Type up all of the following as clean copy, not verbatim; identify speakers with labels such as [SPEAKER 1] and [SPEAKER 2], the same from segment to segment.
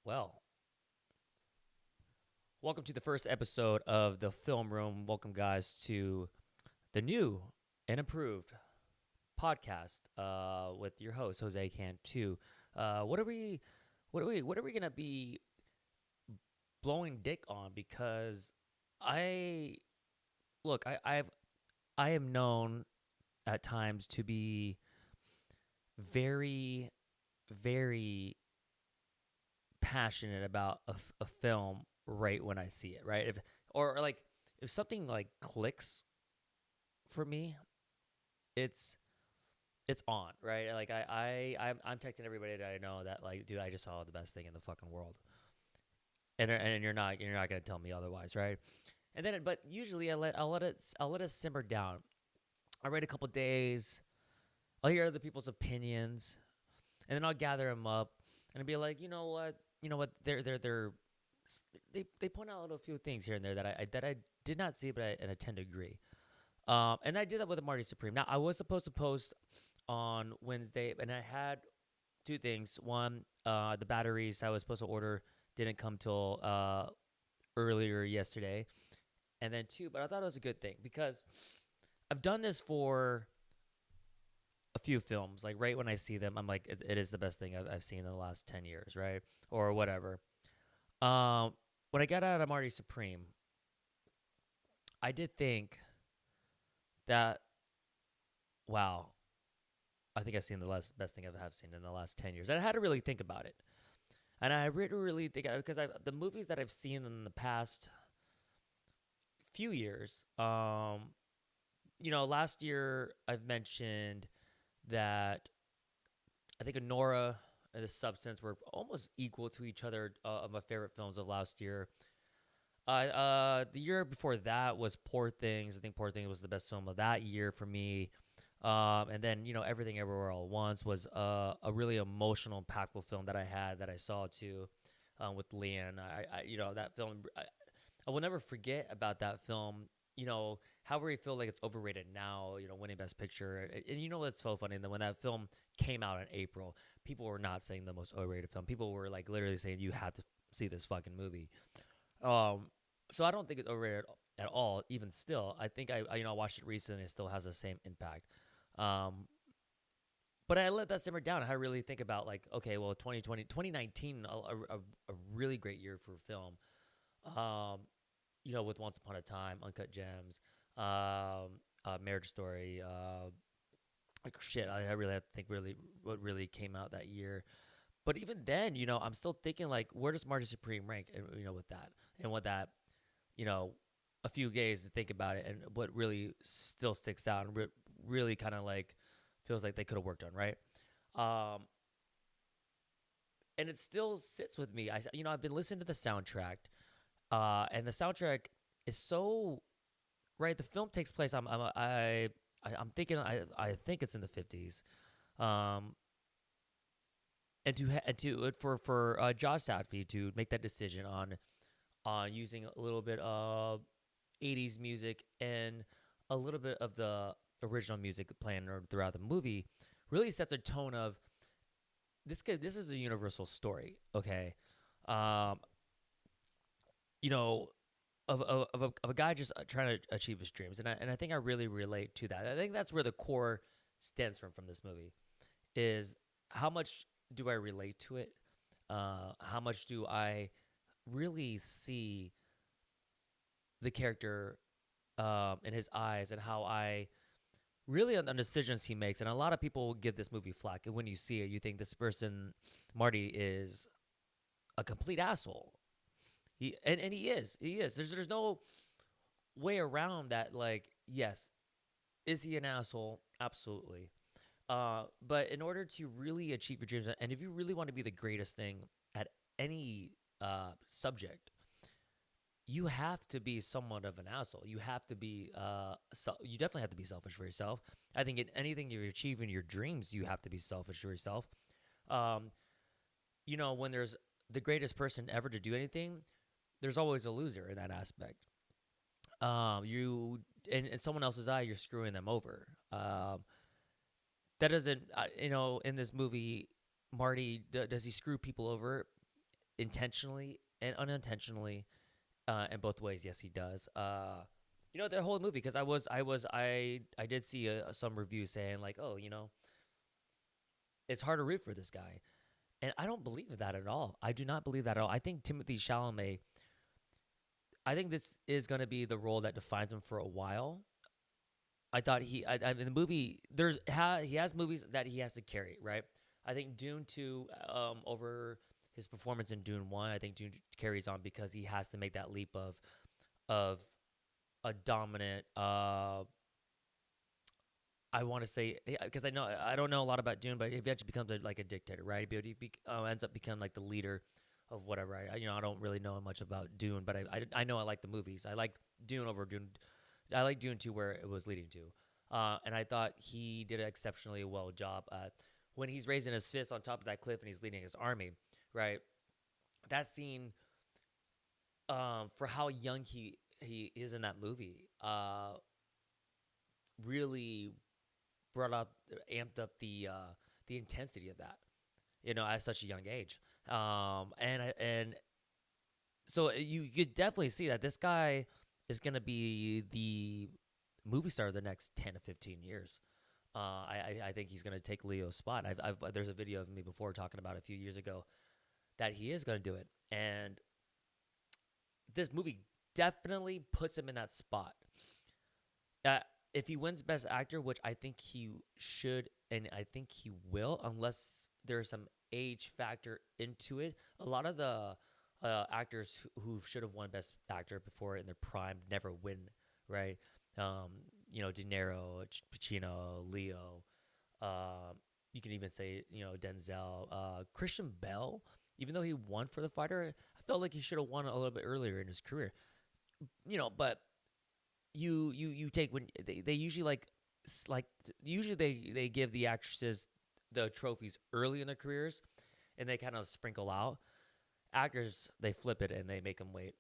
[SPEAKER 1] Well, welcome to the first episode of the Film Room. Welcome, guys, to the new and improved podcast with your host Jose Cantu. What are we? What are we gonna be blowing dick on? Because I look, I am known at times to be very, very passionate about a film right when I see it. Right, or like if something like clicks for me, it's it's on, right? Like I'm texting everybody that I know that like, dude, I just saw the best thing in the fucking world, and you're not gonna tell me otherwise, right? And then, but usually I'll let it simmer down. I wait a couple days. I'll hear other people's opinions, and then I'll gather them up and be like, you know what, they point out a few things here and there that I did not see, but I tend to agree. And I did that with Marty Supreme. Now I was supposed to post on Wednesday, and I had two things. One, the batteries I was supposed to order didn't come till earlier yesterday, and then two, but I thought it was a good thing because I've done this for a few films. Like right when I see them, I'm like, it is the best thing I've seen in the last 10 years, right, or whatever. Um, when I got out of Marty Supreme, I did think that, wow, I think I've seen the best thing I've have seen in the last 10 years, and I had to really think about it. And I really think because the movies that I've seen in the past few years, last year I've mentioned that I think Honora and The Substance were almost equal to each other of my favorite films of last year. The year before that was Poor Things. I think Poor Things was the best film of that year for me. And then Everything Everywhere All at Once was a really emotional, impactful film that I saw too, with Leanne. That film. I will never forget about that film. However you feel like it's overrated now, winning Best Picture. And what's so funny? That when that film came out in April, people were not saying the most overrated film. People were like literally saying you have to see this fucking movie. Um, so I don't think it's overrated at all. Even still, I think I watched it recently. It still has the same impact. Um, but I let that simmer down. I really think about like, okay, well, 2020, 2019, a really great year for film. Um, with Once Upon a Time, Uncut Gems, Marriage Story. Like shit, I really have to think really what really came out that year. But even then, I'm still thinking like, where does Marty Supreme rank? With that and what that, you know, a few days to think about it, and what really still sticks out and really kind of like feels like they could have worked on, right? Um, and it still sits with me. I've been listening to the soundtrack, and the soundtrack is so right. The film takes place. I'm thinking. I think it's in the 50s. Um, and for Josh Sadfy to make that decision on using a little bit of 80s music and a little bit of the original music playing throughout the movie really sets a tone of this is a universal story, okay? Um, you know, of a guy just trying to achieve his dreams, and I think I really relate to that. I think that's where the core stems from this movie is how much do I relate to it? How much do I really see the character in his eyes, and how I really on the decisions he makes. And a lot of people give this movie flack. And when you see it, you think this person, Marty, is a complete asshole. And he is. He is. There's no way around that. Like, yes, is he an asshole? Absolutely. But in order to really achieve your dreams, and if you really want to be the greatest thing at any subject, you have to be somewhat of an asshole. You have to be, you definitely have to be selfish for yourself. I think in anything you achieve in your dreams, you have to be selfish for yourself. Um, when there's the greatest person ever to do anything, there's always a loser in that aspect. You in someone else's eye, you're screwing them over. That doesn't, in this movie, Marty does he screw people over? intentionally and unintentionally, in both ways. Yes, he does. The whole movie, because I did see some reviews saying like, oh, it's hard to root for this guy, and I don't believe that at all. I do not believe that at all. I think Timothy Chalamet. I think this is going to be the role that defines him for a while. I thought in the movie, he has movies that he has to carry, right? I think Dune 2, over his performance in Dune 1, I think Dune carries on because he has to make that leap of a dominant, I want to say, because I don't know a lot about Dune, but he eventually becomes like a dictator, right? But ends up becoming like the leader of whatever. I don't really know much about Dune, but I know I like the movies. I like Dune over Dune. I like Dune 2 where it was leading to, and I thought he did an exceptionally well job when he's raising his fist on top of that cliff and he's leading his army, right? That scene, for how young he is in that movie, really brought up, amped up the intensity of that, at such a young age. And so you could definitely see that this guy is going to be the movie star of the next 10 to 15 years. I think he's going to take Leo's spot. There's a video of me before talking about a few years ago that he is going to do it, and this movie definitely puts him in that spot. If he wins Best Actor, which I think he should, and I think he will, unless there's some age factor into it. A lot of the actors who should have won Best Actor before in their prime never win, right? De Niro, Pacino, Leo. You can even say, Denzel. Christian Bell, even though he won for The Fighter, I felt like he should have won a little bit earlier in his career. But you take when they usually usually they give the actresses the trophies early in their careers, and they kind of sprinkle out. Actors, they flip it and they make them wait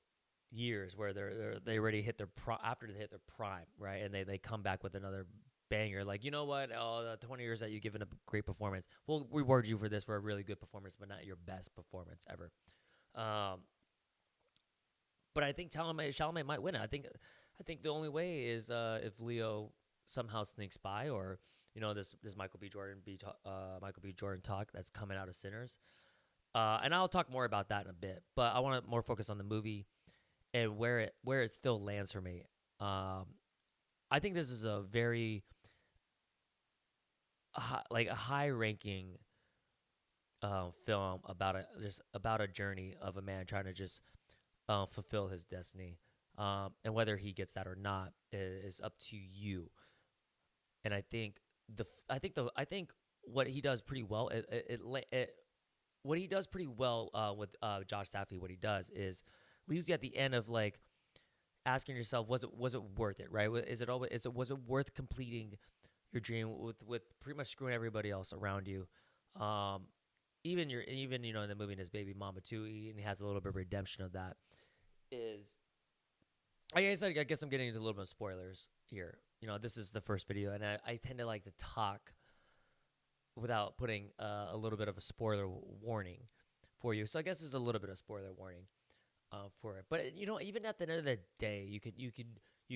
[SPEAKER 1] years where they already hit their after they hit their prime, right? And they come back with another banger. Like, you know what? Oh, the 20 years that you've given a great performance, we'll reward you for this, for a really good performance, but not your best performance ever. But I think Chalamet might win it. I think the only way is if Leo somehow sneaks by, or this Michael B. Jordan talk that's coming out of Sinners. And I'll talk more about that in a bit. But I want to more focus on the movie and where it still lands for me. I think this is a very a high ranking film about a journey of a man trying to just fulfill his destiny. And whether he gets that or not is up to you. And I think what he does pretty well. What he does pretty well with Josh Safdie, what he does is leaves you at the end of like asking yourself, was it worth it, right? Was it worth completing your dream with pretty much screwing everybody else around you? Even in the movie, and his baby mama too, and he has a little bit of redemption of that. I guess I'm getting into a little bit of spoilers here. This is the first video, and I tend to like to talk without putting a little bit of a spoiler warning for you. So I guess there's a little bit of spoiler warning for it. But even at the end of the day, you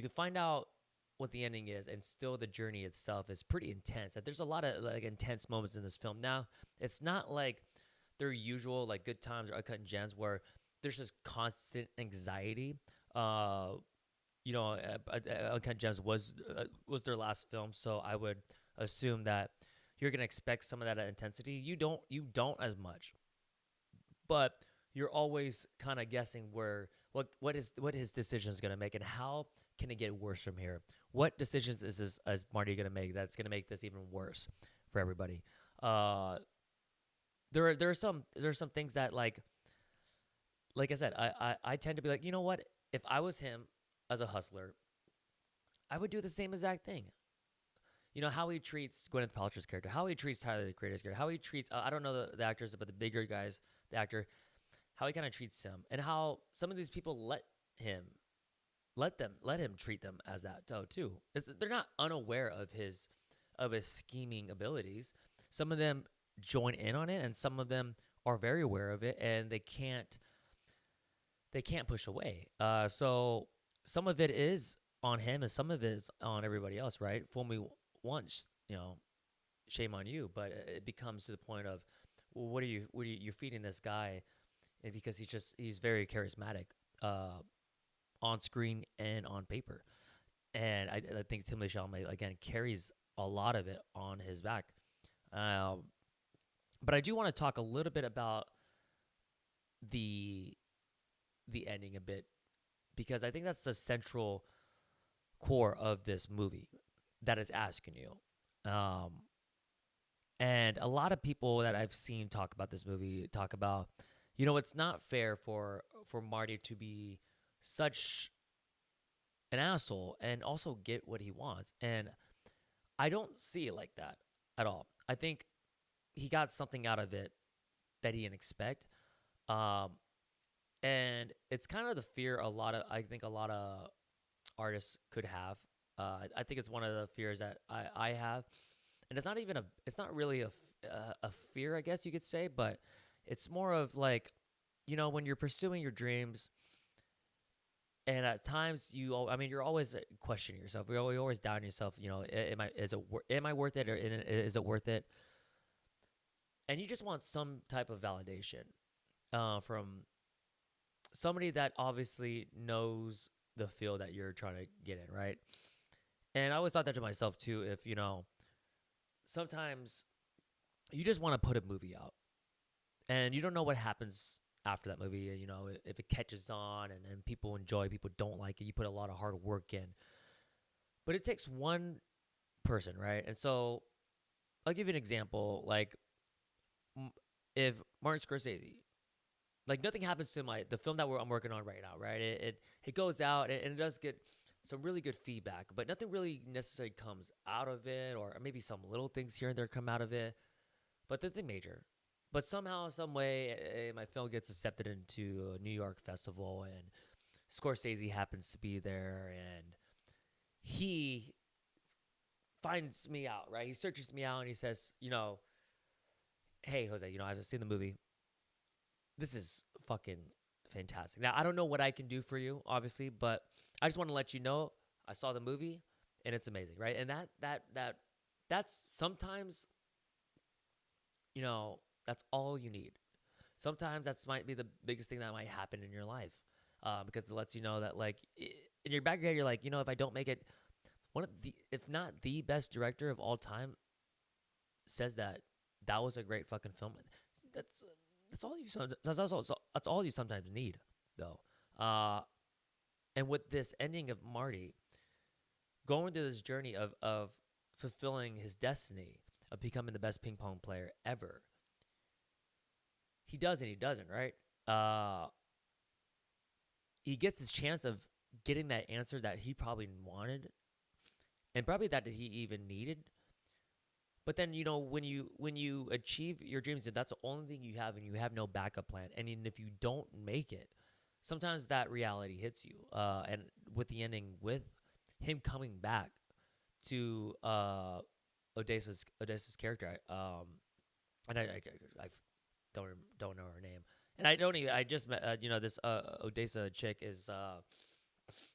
[SPEAKER 1] could find out what the ending is, and still the journey itself is pretty intense. There's a lot of like intense moments in this film. Now, it's not like their usual like good times or uncut gems where there's just constant anxiety. Uncut Gems was their last film, so I would assume that you're gonna expect some of that intensity. You don't as much, but you're always kind of guessing what his decision is gonna make, and how can it get worse from here. What decisions is Marty gonna make that's gonna make this even worse for everybody? There are some things that like I said, I tend to be like, you know what? If I was him as a hustler, I would do the same exact thing. How he treats Gwyneth Paltrow's character, how he treats Tyler the Creator's character, how he treats I don't know the actors, but the bigger guys, the actor, how he kind of treats him, and how some of these people let him treat them as that though too. They're not unaware of his scheming abilities. Some of them join in on it, and some of them are very aware of it, and they can't push away. So some of it is on him, and some of it is on everybody else, right? Fool me once, shame on you. But it becomes to the point of, well, you're feeding this guy, and because he's very charismatic, uh, on screen and on paper. And I think Timothée Chalamet again carries a lot of it on his back. Um, but I do want to talk a little bit about the the ending a bit, because I think that's the central core of this movie that is asking you. And a lot of people that I've seen talk about this movie talk about, it's not fair for Marty to be such an asshole and also get what he wants. And I don't see it like that at all. I think he got something out of it that he didn't expect. Um, and it's kind of the fear I think a lot of artists could have. I think it's one of the fears that I have, and it's not really a fear, I guess you could say, but it's more of like, when you're pursuing your dreams, and at times you're always questioning yourself. You're always doubting yourself. Am I worth it, or is it worth it? And you just want some type of validation from somebody that obviously knows the field that you're trying to get in, right? And I always thought that to myself too. If sometimes you just want to put a movie out, and you don't know what happens after that movie. If it catches on and people enjoy, people don't like it. You put a lot of hard work in, but it takes one person, right? And so I'll give you an example. Like, if Martin Scorsese, like, nothing happens to the film that I'm working on right now, right? It goes out, and it does get some really good feedback, but nothing really necessarily comes out of it, or maybe some little things here and there come out of it, but nothing major. But somehow, some way, my film gets accepted into a New York festival, and Scorsese happens to be there, and he finds me out, right? He searches me out, and he says, hey, Jose, I've seen the movie. This is fucking fantastic. Now, I don't know what I can do for you, obviously, but I just want to let you know I saw the movie, and it's amazing, right? And that's sometimes, that's all you need. Sometimes that's might be the biggest thing that might happen in your life, because it lets you know that, like, in your back of your head, you're like, if I don't make it, one of the, if not the best director of all time, says that was a great fucking film. That's that's all you that's all you sometimes need, though. Uh, and with this ending of Marty going through this journey of fulfilling his destiny of becoming the best ping pong player ever, he does and he doesn't, right? Uh, he gets his chance of getting that answer that he probably wanted, and probably that he even needed. But then, when you achieve your dreams, that's the only thing you have, and you have no backup plan. And even if you don't make it, sometimes that reality hits you. And with the ending, with him coming back to Odesa's character, and I don't know her name, and I don't even I just met this Odessa chick is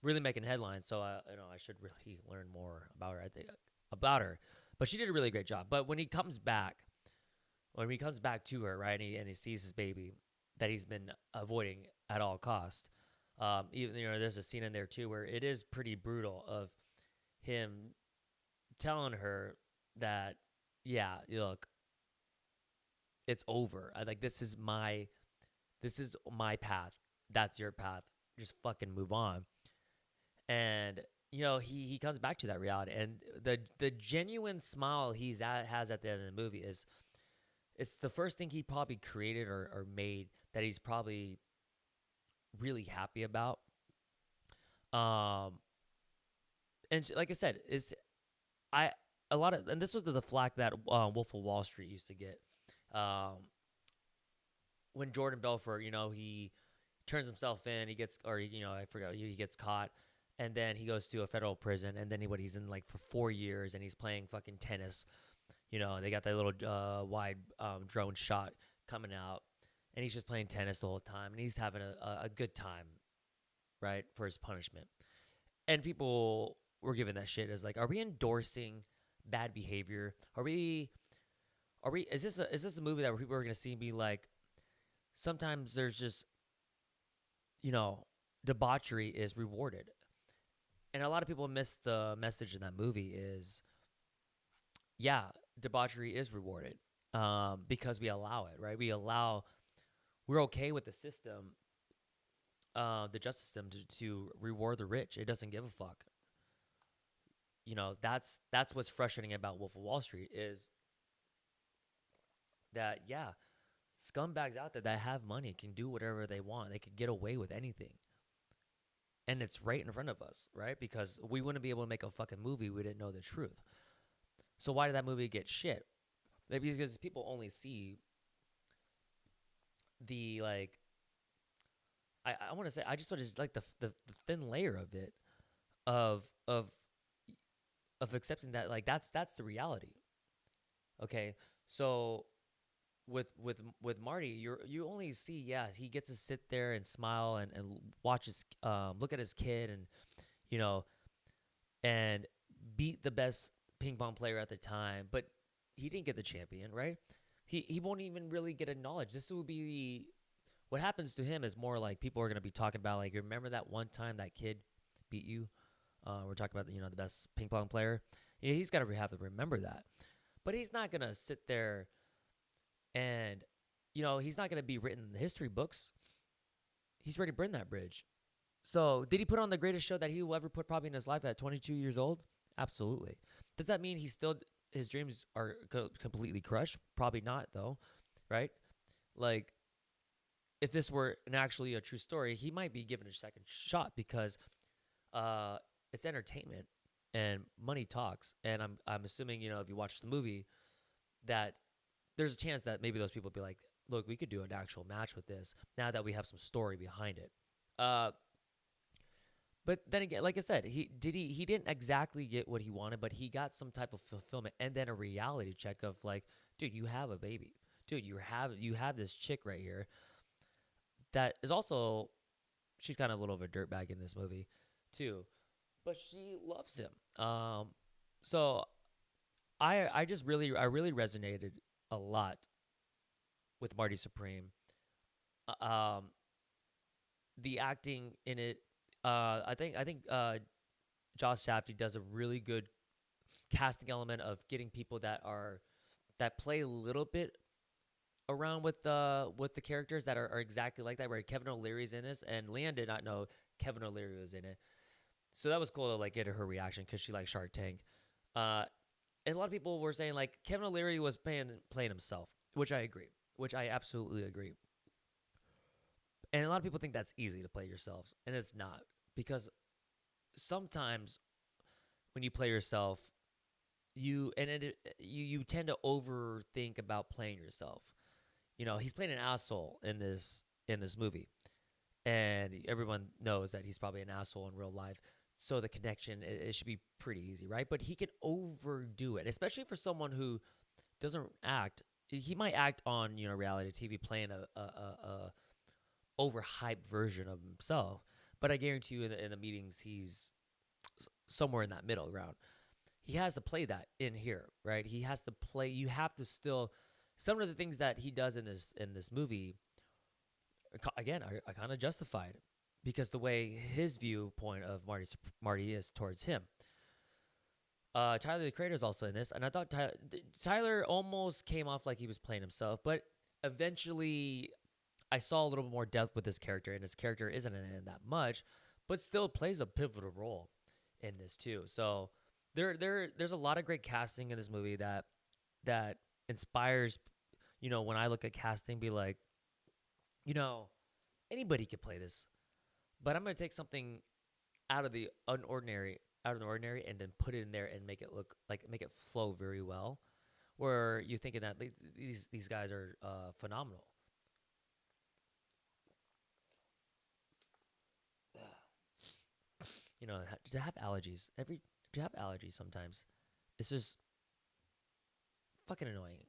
[SPEAKER 1] really making headlines, so I should really learn more about her. I think about her, but she did a really great job. But when he comes back to her, right, and he sees his baby that he's been avoiding at all cost. Even there's a scene in there too where it is pretty brutal of him telling her that, yeah, look, it's over. This is my path. That's your path. Just fucking move on. And he comes back to that reality, and the genuine smile has at the end of the movie is, it's the first thing he probably created or made that he's probably really happy about. Um, and like I said, is I a lot of, and this was the flack that Wolf of Wall Street used to get. Um, when Jordan Belfort, he turns himself in, he gets, or I forgot, he gets caught, and then he goes to a federal prison, and then he's in, like, for 4 years, and he's playing fucking tennis. They got that little wide drone shot coming out, and he's just playing tennis the whole time, and he's having a good time, right, for his punishment. And people were giving that shit as like, are we endorsing bad behavior? Is this a movie that people are gonna see and be like, sometimes there's just, you know, debauchery is rewarded. And a lot of people miss the message in that movie is, yeah, debauchery is rewarded, because we allow it, right? We're okay with the system, the justice system, to reward the rich. It doesn't give a fuck. That's what's frustrating about Wolf of Wall Street is that, yeah, scumbags out there that have money can do whatever they want. They could get away with anything. And it's right in front of us, right? Because we wouldn't be able to make a fucking movie we didn't know the truth. So why did that movie get shit? Maybe because people only see the, like, I want to say, I just sort of like the thin layer of it, of of of accepting that, like, that's the reality. Okay, so with Marty, you only see, yeah, he gets to sit there and smile and watch his, look at his kid, and you know and beat the best ping pong player at the time, but he didn't get the champion, right? He won't even really get acknowledged. This will be what happens to him is more like people are gonna be talking about, like, remember that one time that kid beat you? We're talking about, the best ping pong player. He's got to have to remember that, but he's not gonna sit there and, he's not gonna be written in the history books. He's already burned that bridge. So, did he put on the greatest show that he will ever put probably in his life at 22 years old? Absolutely. Does that mean his dreams are completely crushed? Probably not, though, right? Like, if this were actually a true story, he might be given a second shot because, uh, it's entertainment and money talks. And I'm assuming, if you watch the movie, that there's a chance that maybe those people would be like, look, we could do an actual match with this now that we have some story behind it. But then again, like I said, he didn't exactly get what he wanted, but he got some type of fulfillment, and then a reality check of, like, dude, you have a baby. Dude, you have this chick right here that is also, she's kind of a little of a dirtbag in this movie too, but she loves him. So I really resonated a lot with Marty Supreme. Um, the acting in it, I think Josh Safdie does a really good casting element of getting people that play a little bit around with the characters that are exactly like that. Where Kevin O'Leary's in this, and Leanne did not know Kevin O'Leary was in it, so that was cool to, like, get her reaction because she likes Shark Tank. Uh, and a lot of people were saying, like, Kevin O'Leary was playing himself, which I agree, which I absolutely agree. And a lot of people think that's easy to play yourself, and it's not, because sometimes when you play yourself, you tend to overthink about playing yourself. He's playing an asshole in this movie, and everyone knows that he's probably an asshole in real life. So the connection, it should be pretty easy, right? But he can overdo it, especially for someone who doesn't act. He might act on, reality TV, playing a overhyped version of himself, but I guarantee you, in the meetings, he's somewhere in that middle ground. He has to play that in here, right? He has to play. You have to still. Some of the things that he does in this movie, again, are kind of justified, because the way his viewpoint of Marty is towards him. Tyler the Creator is also in this, and I thought Tyler almost came off like he was playing himself, but eventually I saw a little bit more depth with his character, and his character isn't in it that much, but still plays a pivotal role in this too. So there's a lot of great casting in this movie that inspires. When I look at casting, be like, you know, anybody could play this, but I'm gonna take something out of the ordinary, and then put it in there and make it flow very well. Where you're thinking that these guys are phenomenal. To have allergies to have allergies sometimes, it's just fucking annoying.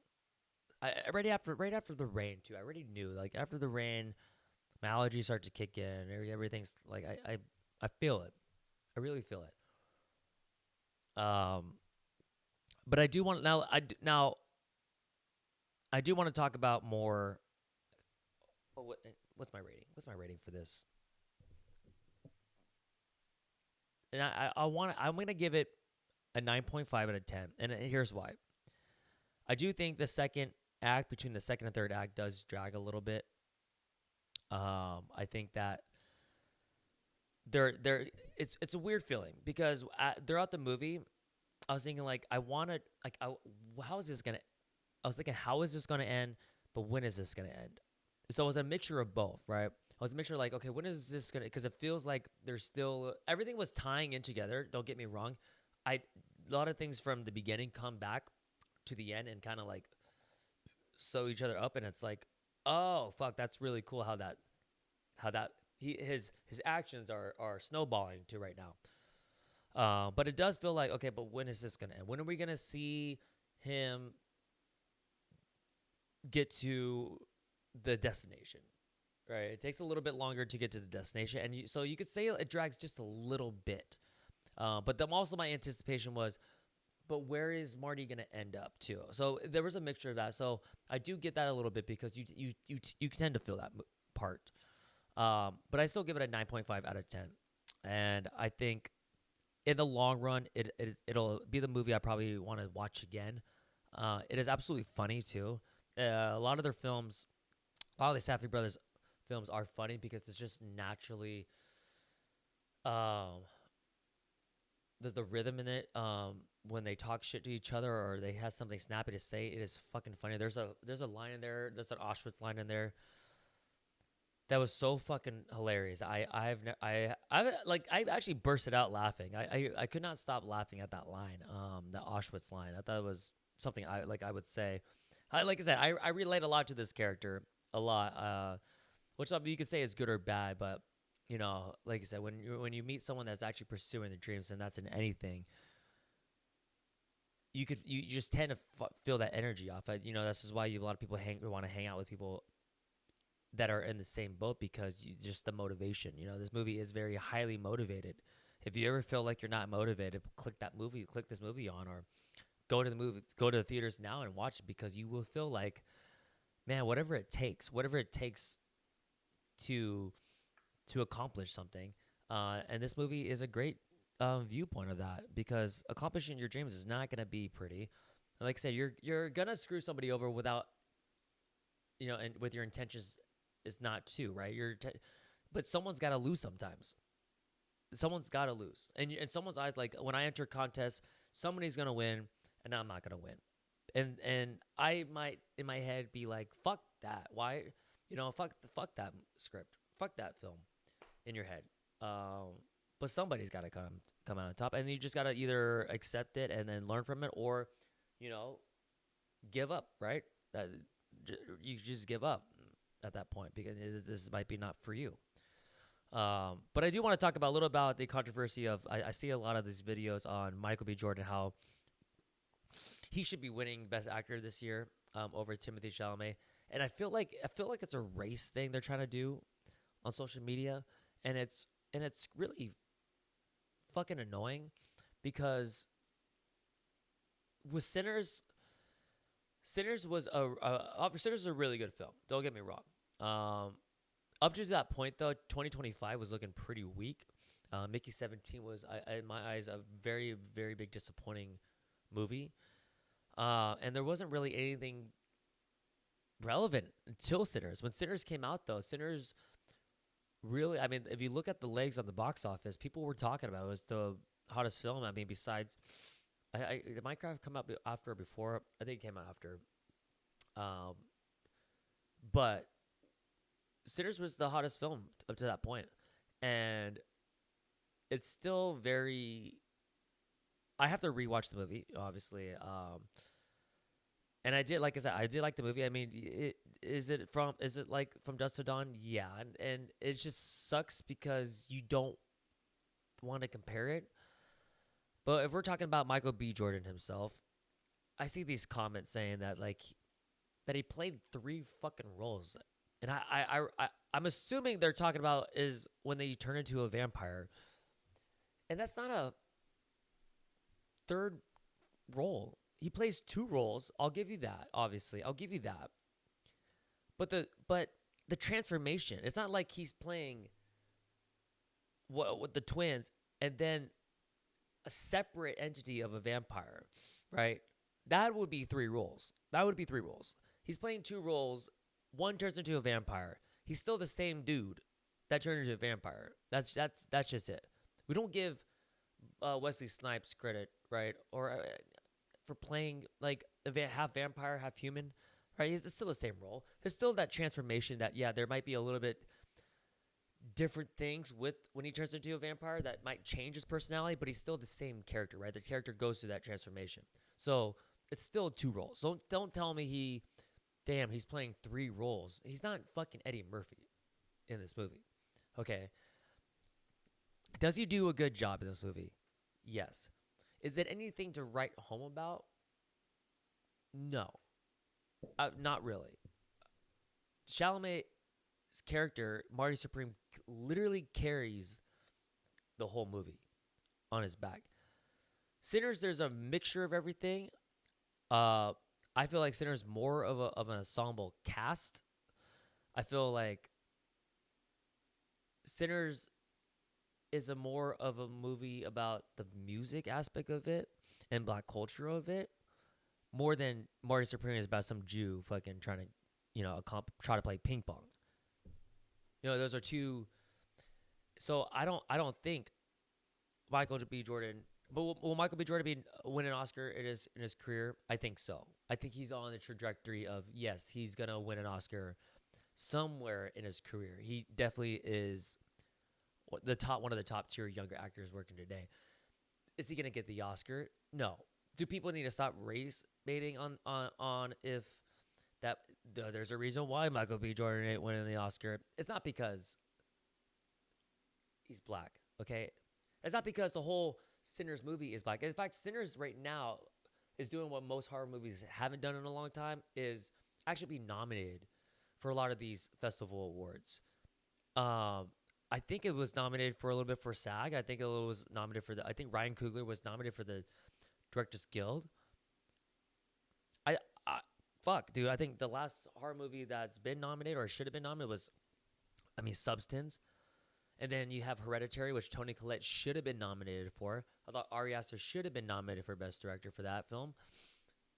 [SPEAKER 1] right after the rain too. I already knew like after the rain, my allergies start to kick in. Everything's like I feel it. I really feel it. But I do want now. Now I do want to talk about more. Oh, what's my rating? What's my rating for this? And I want. I'm gonna give it a 9.5 out of 10, and here's why. I do think the second act between the second and third act does drag a little bit. I think that they're it's a weird feeling because throughout the movie, I was thinking like I wanted like how is this gonna? I was thinking how is this gonna end, but when is this gonna end? So it was a mixture of both, right? I was a mixture like okay, when is this gonna? Because it feels like there's still everything was tying in together. Don't get me wrong, I a lot of things from the beginning come back to the end and kind of like sew each other up, and it's like oh fuck, that's really cool how that his actions are snowballing to right now. But it does feel like okay, but when is this gonna end? When are we gonna see him get to the destination? Right, it takes a little bit longer to get to the destination, and so you could say it drags just a little bit. But also my anticipation was, but where is Marty gonna end up too? So there was a mixture of that. So I do get that a little bit because you tend to feel that part. But I still give it a 9.5 out of 10, and I think in the long run, it'll be the movie I probably want to watch again. It is absolutely funny too. A lot of their films, a lot of the Safdie brothers films are funny because it's just naturally um, the rhythm in it. When they talk shit to each other or they have something snappy to say, it is fucking funny. There's a line in there. There's an Auschwitz line in there that was so fucking hilarious. I like I actually bursted out laughing. I could not stop laughing at that line. The Auschwitz line. I thought it was something I would say. Like I said, I relate a lot to this character a lot. Which you could say is good or bad, but you know, like I said, when you meet someone that's actually pursuing their dreams, and that's in anything, you just tend to feel that energy off. You know, this is why a lot of people want to hang out with people that are in the same boat because just the motivation. You know, this movie is very highly motivated. If you ever feel like you're not motivated, click this movie on, or go to the theaters now and watch it because you will feel like, man, whatever it takes to accomplish something. And this movie is a great viewpoint of that because accomplishing your dreams is not gonna be pretty. And like I said, you're gonna screw somebody over without and with your intentions is not to right. But someone's got to lose sometimes. Someone's got to lose, and in someone's eyes, like when I enter contests, somebody's gonna win, and I'm not gonna win. And I might in my head be like, fuck that. Why, fuck that script, fuck that film in your head. But somebody's got to come out on top, and you just got to either accept it and then learn from it, or, you know, give up. Right? That you just give up at that point because this might be not for you. But I do want to talk about a little about the controversy of I see a lot of these videos on Michael B. Jordan how he should be winning Best Actor this year over Timothy Chalamet, and I feel like it's a race thing they're trying to do on social media, and it's really fucking annoying because with Sinners was Sinners is a really good film. Don't get me wrong. Up to that point though, 2025 was looking pretty weak. Mickey 17 was, in my eyes, a very very big disappointing movie. And there wasn't really anything relevant until Sinners. When Sinners came out though, Sinners really, I mean, if you look at the legs on the box office, people were talking about it was the hottest film. I mean, besides, did Minecraft come out after or before? I think it came out after. Um, but Sinners was the hottest film up to that point, and it's still very. I have to rewatch the movie, obviously. And I did, like I said, I did like the movie. I mean, is it like From Dusk to Dawn? Yeah, and it just sucks because you don't want to compare it. But if we're talking about Michael B. Jordan himself, I see these comments saying that like that he played 3 fucking roles, and I'm assuming they're talking about is when they turn into a vampire, and that's not a third role. He plays 2 roles. I'll give you that. Obviously, I'll give you that. But the transformation. It's not like he's playing what with the twins and then a separate entity of a vampire, right? That would be 3 roles. That would be 3 roles. He's playing 2 roles. One turns into a vampire. He's still the same dude that turned into a vampire. That's just it. We don't give Wesley Snipes credit, right? Or for playing like half vampire, half human, right? It's still the same role. There's still that transformation that, yeah, there might be a little bit different things with when he turns into a vampire that might change his personality, but he's still the same character, right? The character goes through that transformation. So it's still 2 roles. Don't tell me he's playing 3 roles. He's not fucking Eddie Murphy in this movie. Okay. Does he do a good job in this movie? Yes. Is it anything to write home about? No. Not really. Chalamet's character, Marty Supreme, literally carries the whole movie on his back. Sinners, there's a mixture of everything. I feel like Sinners more of an ensemble cast. I feel like Sinners is a more of a movie about the music aspect of it and black culture of it, more than Marty Supreme is about some Jew fucking trying to, try to play ping pong. Those are two. So I don't think Michael B. Jordan. But will Michael B. Jordan win an Oscar in his career? I think so. I think he's on the trajectory of, yes, he's gonna win an Oscar somewhere in his career. He definitely is one of the top tier younger actors working today. Is he gonna get the Oscar? No. Do people need to stop race baiting on if that there's a reason why Michael B. Jordan ain't winning the Oscar? It's not because he's black, okay? It's not because the whole Sinners movie is black. In fact, Sinners right now is doing what most horror movies haven't done in a long time, is actually be nominated for a lot of these festival awards. I think it was nominated for a little bit for SAG. I think it was nominated for I think Ryan Coogler was nominated for the Directors Guild. I, I fuck, dude. I think the last horror movie that's been nominated or should have been nominated was, Substance. And then you have Hereditary, which Toni Collette should have been nominated for. I thought Ari Aster should have been nominated for Best Director for that film.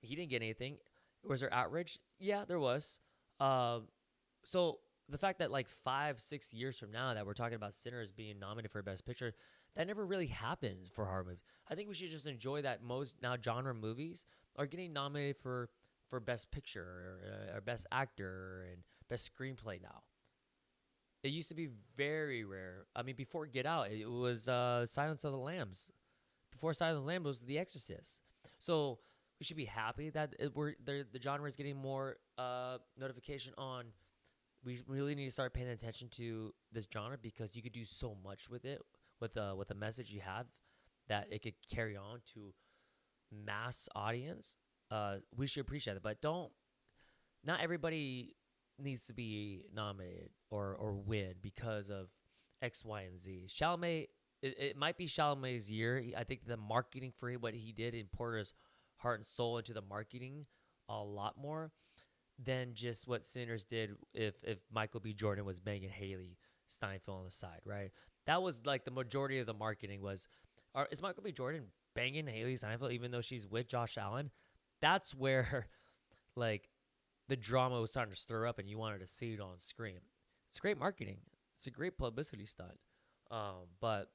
[SPEAKER 1] He didn't get anything. Was there outrage? Yeah, there was. So the fact that like 5-6 years from now that we're talking about Sinners being nominated for Best Picture, that never really happened for horror movies. I think we should just enjoy that most now genre movies are getting nominated for Best Picture or Best Actor and Best Screenplay now. It used to be very rare. Before Get Out, it was Silence of the Lambs. Before Silence of the Lambs was The Exorcist. So we should be happy that the genre is getting more notification on. We really need to start paying attention to this genre because you could do so much with it, with the message you have, that it could carry on to mass audience. We should appreciate it, but not everybody needs to be nominated or win because of X, Y, and Z. Chalamet, it might be Chalamet's year. I think the marketing for what he did and poured his heart and soul into the marketing a lot more than just what Sinners did if Michael B. Jordan was banging Haley Steinfeld on the side, right? That was like the majority of the marketing was, is Michael B. Jordan banging Haley Steinfeld even though she's with Josh Allen? That's where like the drama was starting to stir up and you wanted to see it on screen. It's great marketing. It's a great publicity stunt. But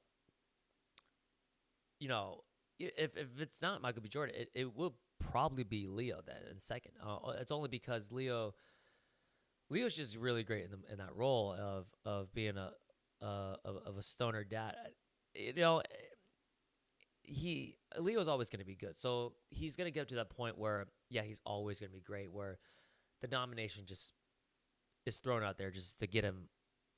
[SPEAKER 1] if it's not Michael B. Jordan, it will probably be Leo then in second. It's only because Leo's just really great in that role of being of a stoner dad. Leo's always going to be good. So he's going to get to that point where, yeah, he's always going to be great, where the nomination just is thrown out there just to get him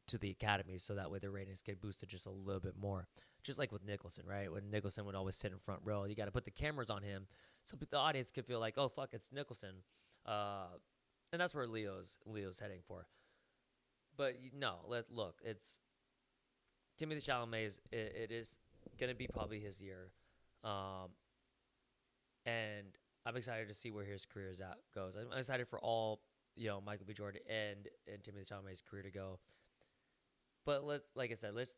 [SPEAKER 1] to the Academy so that way the ratings get boosted just a little bit more. Just like with Nicholson, right? When Nicholson would always sit in front row, you got to put the cameras on him so the audience could feel like, oh, fuck, it's Nicholson. and that's where Leo's heading for. But no, look. It's Timothy Chalamet. It is gonna be probably his year, um, and I'm excited to see where his career is at goes. I'm excited for all Michael B. Jordan and Timothy Chalamet's career to go. But like I said, let's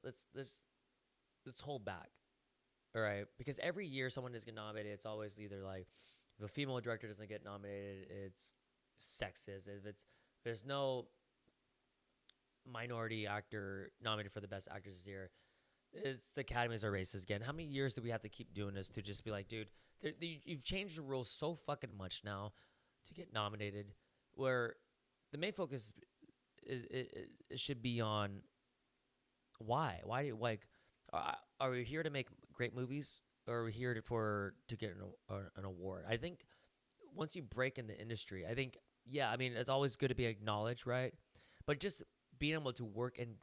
[SPEAKER 1] hold back. All right, because every year someone does get nominated, it's always either like if a female director doesn't get nominated, it's sexist. If there's no minority actor nominated for the best actress this year, it's the academies are racist again. How many years do we have to keep doing this to just be like, dude, you've changed the rules so fucking much now to get nominated, where the main focus it should be on why do you like are we here to make great movies, or are we here to get an award? I think once you break in the industry, I think, yeah, I mean, it's always good to be acknowledged, right? But just being able to work, and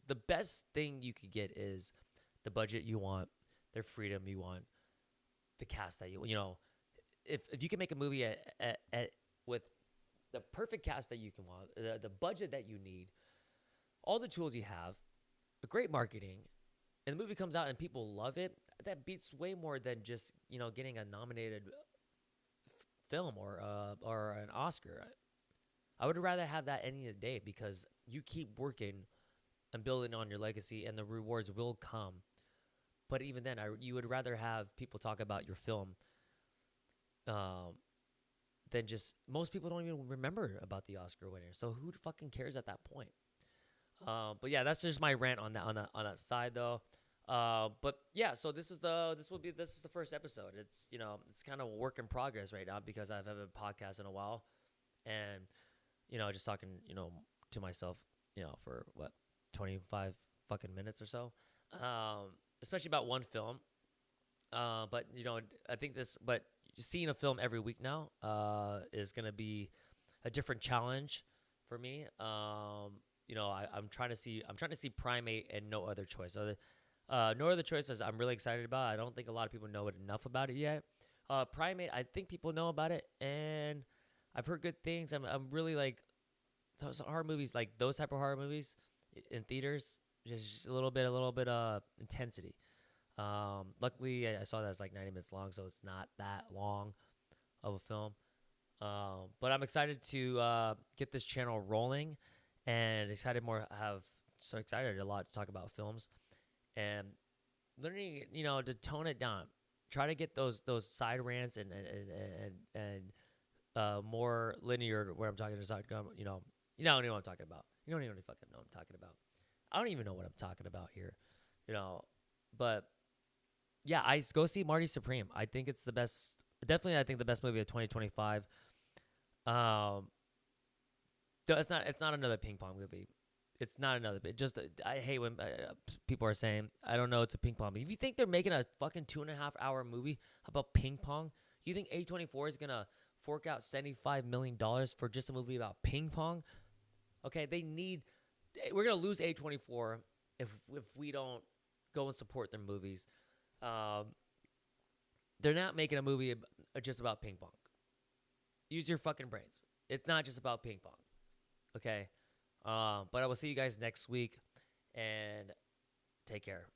[SPEAKER 1] the best thing you could get is the budget you want, the freedom you want, the cast that if you can make a movie with the perfect cast that you can want, the budget that you need, all the tools you have, a great marketing, and the movie comes out and people love it, that beats way more than just getting a nominated film or an Oscar. I would rather have that any day, because you keep working and building on your legacy, and the rewards will come. But even then, you would rather have people talk about your film um, than just most people don't even remember about the Oscar winner. So who fucking cares at that point? But yeah, that's just my rant on that side though. But yeah, so this is the first episode. It's kind of a work in progress right now, because I've had a podcast in a while, and just talking to myself for what 25 fucking minutes or so, especially about one film. But I think but seeing a film every week now is gonna be a different challenge for me. I'm trying to see Primate and No Other Choice. So No Other Choice I'm really excited about. I don't think a lot of people know enough about it yet. Primate, I think people know about it, and I've heard good things. I'm really like those horror movies, like those type of horror movies in theaters, just a little bit intensity. Luckily, I saw that it's like 90 minutes long, so it's not that long of a film. But I'm excited to get this channel rolling, and excited a lot to talk about films, and learning, to tone it down. Try to get those side rants and more linear where I'm talking to you don't know what I'm talking about. You don't even fucking know what I'm talking about. I don't even know what I'm talking about here, but yeah, I go see Marty Supreme. I think it's the best. Definitely, I think the best movie of 2025. It's not another ping pong movie. It's not another bit. Just I hate when people are saying, I don't know, it's a ping pong movie. If you think they're making a fucking 2.5 hour movie about ping pong, you think A24 is gonna fork out $75 million for just a movie about ping pong? Okay, we're gonna lose A24 if we don't go and support their movies. They're not making a movie just about ping pong. Use your fucking brains. It's not just about ping pong. Okay? But I will see you guys next week, and take care.